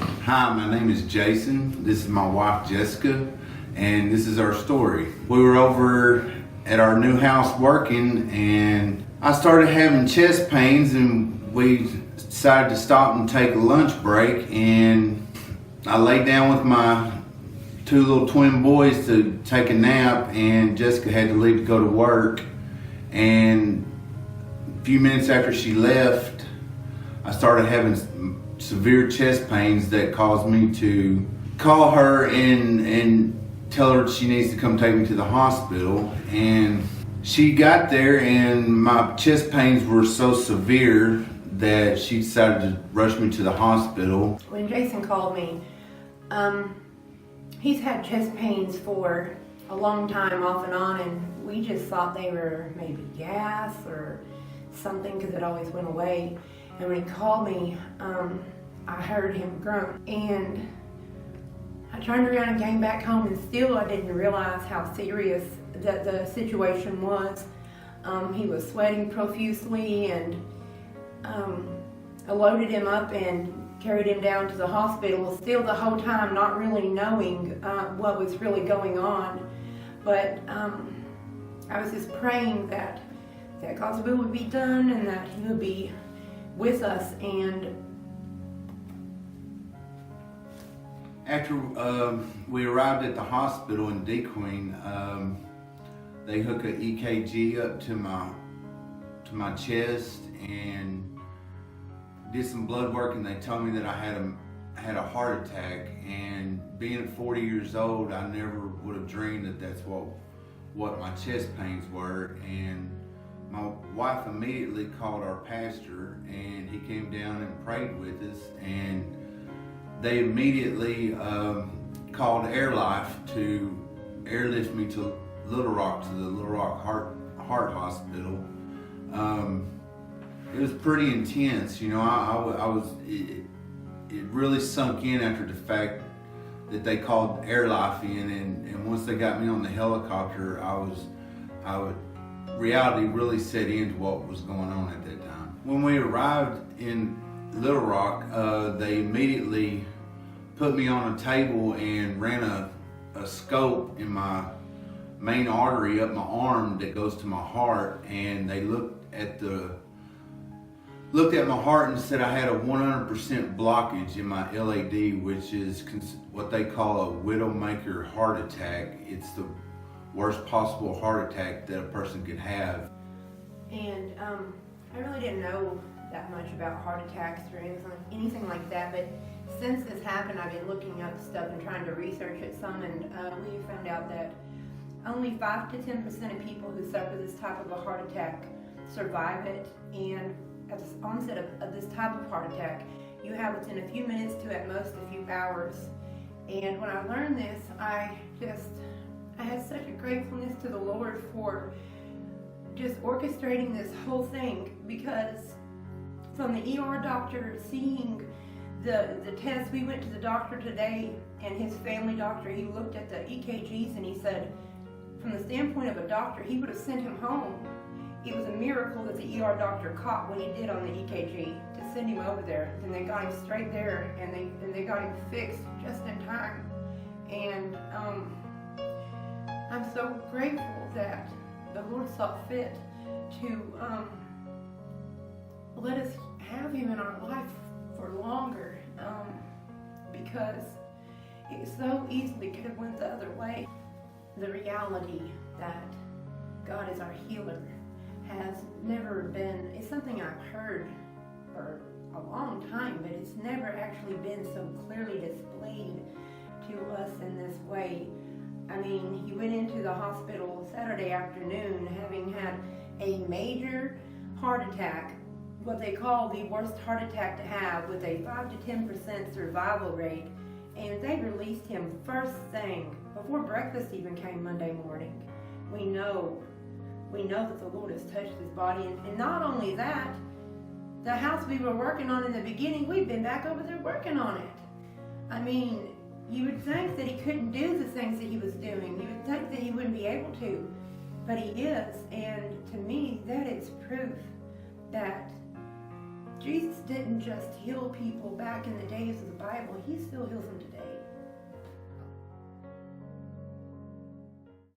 Hi, my name is Jason. This is my wife Jessica, and this is our story. We were over at our new house working, and I started having chest pains, and we decided to stop and take a lunch break. And I laid down with my two little twin boys to take a nap, and Jessica had to leave to go to work. And a few minutes after she left, I started having severe chest pains that caused me to call her and tell her she needs to come take me to the hospital. And she got there, and my chest pains were so severe that she decided to rush me to the hospital. When Jason called me, he's had chest pains for a long time off and on, and we just thought they were maybe gas or something because it always went away. And when he called me, I heard him grunt, and I turned around and came back home, and still I didn't realize how serious that the situation was. He was sweating profusely, and I loaded him up and carried him down to the hospital, still the whole time not really knowing what was really going on. But I was just praying that God's will would be done and that He would be with us. And after we arrived at the hospital in DeQueen, they hooked an EKG up to my chest and did some blood work, and they told me that I had a heart attack. And being 40 years old, I never would have dreamed that that's what my chest pains were. And my wife immediately called our pastor, and he came down and prayed with us, and they immediately called AirLife to airlift me to Little Rock, to the Little Rock Heart Hospital. It was pretty intense, you know. It really sunk in after the fact that they called AirLife in, and once they got me on the helicopter, reality really set into what was going on at that time. When we arrived in Little Rock, they immediately put me on a table and ran a scope in my main artery up my arm that goes to my heart, and they looked at my heart and said I had a 100% blockage in my LAD, which is what they call a widowmaker heart attack. It's the worst possible heart attack that a person could have. And I really didn't know that much about heart attacks or anything like that, but since this happened, I've been looking up stuff and trying to research it some, and we found out that only 5 to 10% of people who suffer this type of a heart attack survive it. And at the onset of this type of heart attack, you have within a few minutes to at most a few hours. And when I learned this, I had such a gratefulness to the Lord for just orchestrating this whole thing, because from the ER doctor seeing the test, we went to the doctor today, and his family doctor, he looked at the EKGs and he said, from the standpoint of a doctor, he would have sent him home. It was a miracle that the ER doctor caught what he did on the EKG to send him over there. And they got him straight there, and they got him fixed just in time. And I'm so grateful that the Lord saw fit to let us have him in our life for longer, because it so easily could have went the other way. The reality that God is our healer has never been, it's something I've heard for a long time, but it's never actually been so clearly displayed to us in this way. I mean, he went into the hospital Saturday afternoon having had a major heart attack, what they call the worst heart attack to have, with a 5 to 10% survival rate. And they released him first thing, before breakfast even came Monday morning. We know that the Lord has touched his body. And not only that, the house we were working on in the beginning, we've been back over there working on it. I mean, you would think that he couldn't do the things that he was doing. You would think that he wouldn't be able to, but he is. And to me, that is proof that Jesus didn't just heal people back in the days of the Bible, he still heals them today.